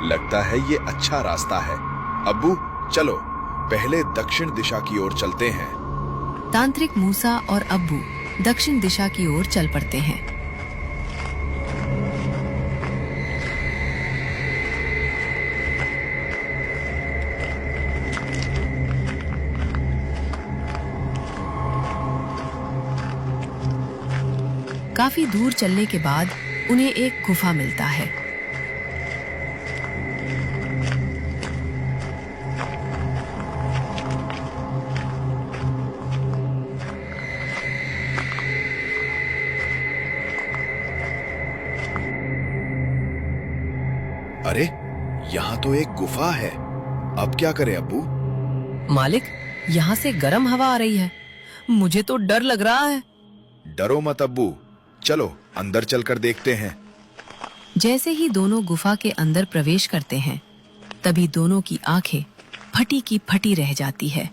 लगता है ये अच्छा रास्ता है। अब्बू चलो पहले दक्षिण दिशा की ओर चलते हैं। तांत्रिक मूसा और अब्बू दक्षिण दिशा की ओर चल पड़ते हैं। काफी दूर चलने के बाद उन्हें एक गुफा मिलता है। अरे यहाँ तो एक गुफा है। अब क्या करें अब्बू? मालिक, यहाँ से गर्म हवा आ रही है। मुझे तो डर लग रहा है। डरो मत अब्बू, चलो अंदर चलकर देखते हैं। जैसे ही दोनों गुफा के अंदर प्रवेश करते हैं, तभी दोनों की आंखें फटी की फटी रह जाती है।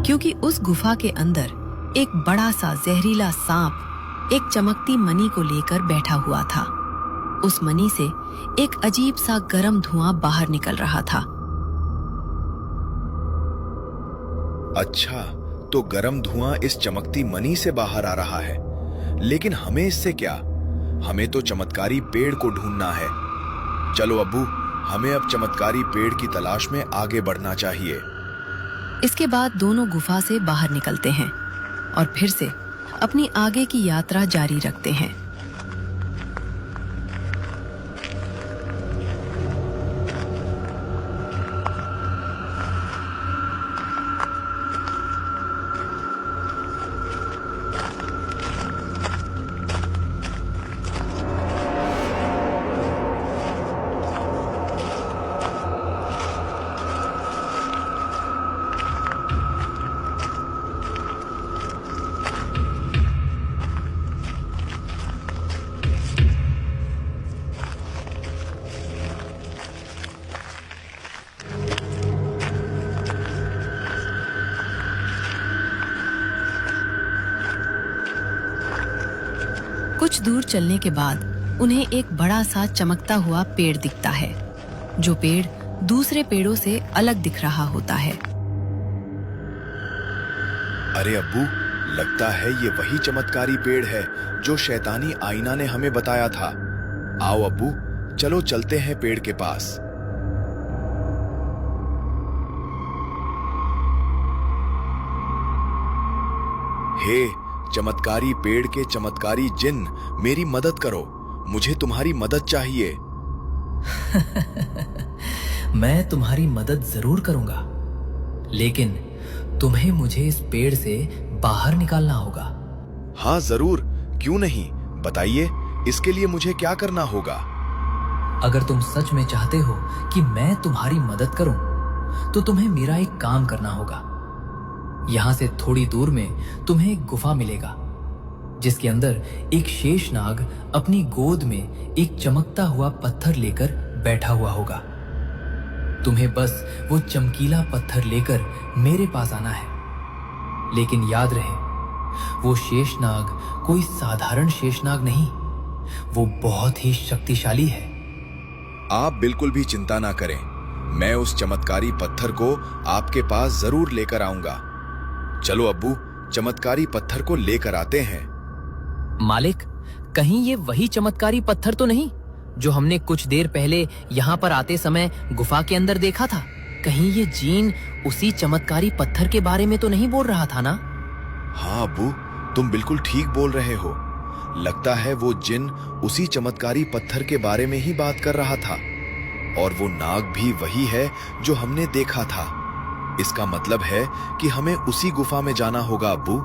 क्योंकि उस गुफा के अंदर एक बड़ा सा जहरीला सांप एक चमकती मणि को लेकर बैठा हुआ था। उस मणि से एक अजीब सा गर्म धुआं बाहर निकल रहा था। अच्छा, तो गर्म धुआं इस चमकती मणि से बाहर आ रहा है। लेकिन हमें इससे क्या? हमें तो चमत्कारी पेड़ को ढूंढना है। चलो अब्बू, हमें अब चमत्कारी पेड़ की तलाश में आगे बढ़ना चाहिए। इसके बाद दोनों गुफा से बाहर निकलते हैं और फिर से अपनी आगे की यात्रा जारी रखते हैं। कुछ दूर चलने के बाद उन्हें एक बड़ा सा चमकता हुआ पेड़ दिखता है, जो पेड़ दूसरे पेड़ों से अलग दिख रहा होता है। अरे अब्बू, लगता है ये वही चमत्कारी पेड़ है जो शैतानी आईना ने हमें बताया था। आओ अब्बू, चलो चलते हैं पेड़ के पास। हे चमत्कारी पेड़ के चमत्कारी जिन, मेरी मदद करो। मुझे तुम्हारी मदद चाहिए। मैं तुम्हारी मदद जरूर करूंगा, लेकिन तुम्हें मुझे इस पेड़ से बाहर निकालना होगा। हाँ जरूर, क्यों नहीं, बताइए इसके लिए मुझे क्या करना होगा? अगर तुम सच में चाहते हो कि मैं तुम्हारी मदद करूं, तो तुम्हें मेरा एक काम करना होगा। यहां से थोड़ी दूर में तुम्हें एक गुफा मिलेगा, जिसके अंदर एक शेषनाग अपनी गोद में एक चमकता हुआ पत्थर लेकर बैठा हुआ होगा। तुम्हें बस वो चमकीला पत्थर लेकर मेरे पास आना है। लेकिन याद रहे, वो शेषनाग कोई साधारण शेषनाग नहीं, वो बहुत ही शक्तिशाली है। आप बिल्कुल भी चिंता ना करें, मैं उस चमत्कारी पत्थर को आपके पास जरूर लेकर आऊंगा। चलो अब्बू, चमत्कारी पत्थर को लेकर आते हैं। मालिक, कहीं ये वही चमत्कारी पत्थर तो नहीं जो हमने कुछ देर पहले यहाँ पर आते समय गुफा के अंदर देखा था? कहीं ये जीन उसी चमत्कारी पत्थर के बारे में तो नहीं बोल रहा था ना? हाँ अब्बू, तुम बिल्कुल ठीक बोल रहे हो। लगता है वो जिन उसी चमत्कारी पत्थर के बारे में ही बात कर रहा था, और वो नाग भी वही है जो हमने देखा था। इसका मतलब है कि हमें उसी गुफा में जाना होगा अब्बू।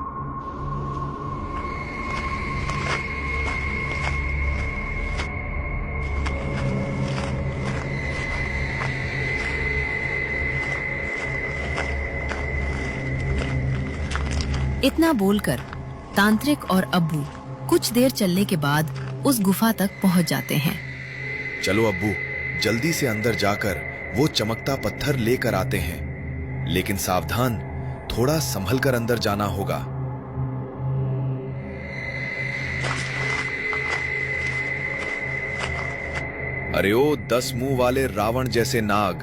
इतना बोलकर तांत्रिक और अब्बू कुछ देर चलने के बाद उस गुफा तक पहुंच जाते हैं। चलो अब्बू, जल्दी से अंदर जाकर वो चमकता पत्थर लेकर आते हैं। लेकिन सावधान, थोड़ा संभल कर अंदर जाना होगा। अरे ओ 10 मुंह वाले रावण जैसे नाग,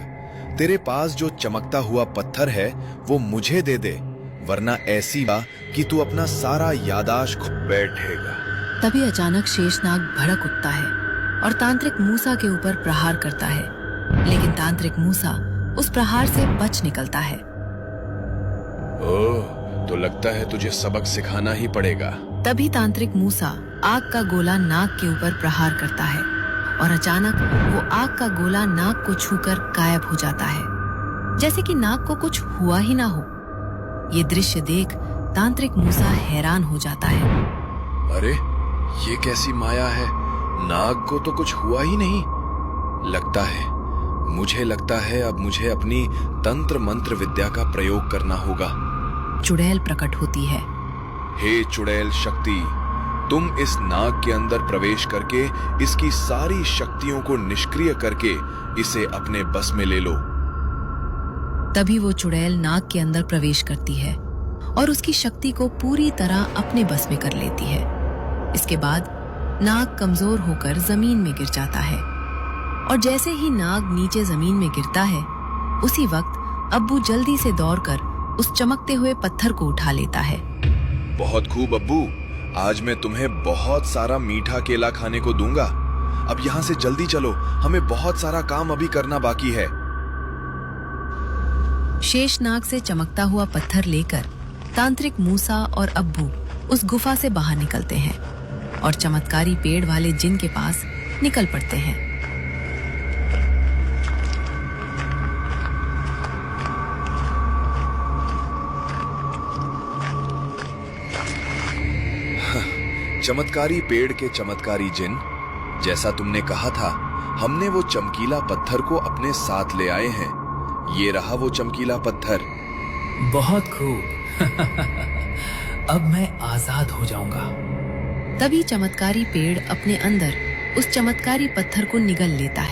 तेरे पास जो चमकता हुआ पत्थर है वो मुझे दे दे, वरना ऐसी बा कि तू अपना सारा यादाश्त खो बैठेगा। तभी अचानक शेषनाग भड़क उठता है और तांत्रिक मूसा के ऊपर प्रहार करता है, लेकिन तांत्रिक मूसा उस प्रहार से बच निकलता है। ओह, तो लगता है तुझे सबक सिखाना ही पड़ेगा। तभी तांत्रिक मूसा आग का गोला नाग के ऊपर प्रहार करता है और अचानक वो आग का गोला नाग को छूकर गायब हो जाता है, जैसे कि नाग को कुछ हुआ ही ना हो। ये दृश्य देख तांत्रिक मूसा हैरान हो जाता है। अरे ये कैसी माया है, नाग को तो कुछ हुआ ही नहीं। मुझे लगता है अब मुझे अपनी तंत्र मंत्र विद्या का प्रयोग करना होगा। चुड़ैल प्रकट होती है। हे चुड़ैल शक्ति, तुम इस नाग के अंदर प्रवेश करके इसकी सारी शक्तियों को निष्क्रिय करके इसे अपने बस में ले लो। तभी वो चुड़ैल नाग के अंदर प्रवेश करती है और उसकी शक्ति को पूरी तरह अपने बस में कर लेती है। इसके बाद नाग कमजोर होकर जमीन में गिर जाता है और जैसे ही नाग नीचे जमीन में गिरता है, उसी वक्त अब्बू जल्दी से दौड़कर उस चमकते हुए पत्थर को उठा लेता है। बहुत खूब अब्बू, आज मैं तुम्हें बहुत सारा मीठा केला खाने को दूंगा। अब यहाँ से जल्दी चलो, हमें बहुत सारा काम अभी करना बाकी है। शेषनाग से चमकता हुआ पत्थर लेकर तांत्रिक मूसा और अब्बू उस गुफा से बाहर निकलते हैं और चमत्कारी पेड़ वाले जिन के पास निकल पड़ते हैं। चमत्कारी पेड़ के चमत्कारी जिन, जैसा तुमने कहा था, हमने वो चमकीला पत्थर को अपने साथ ले आए हैं। ये रहा वो चमकीला पत्थर। बहुत खूब। अब मैं आजाद हो जाऊंगा। तभी चमत्कारी पेड़ अपने अंदर उस चमत्कारी पत्थर को निगल लेता है।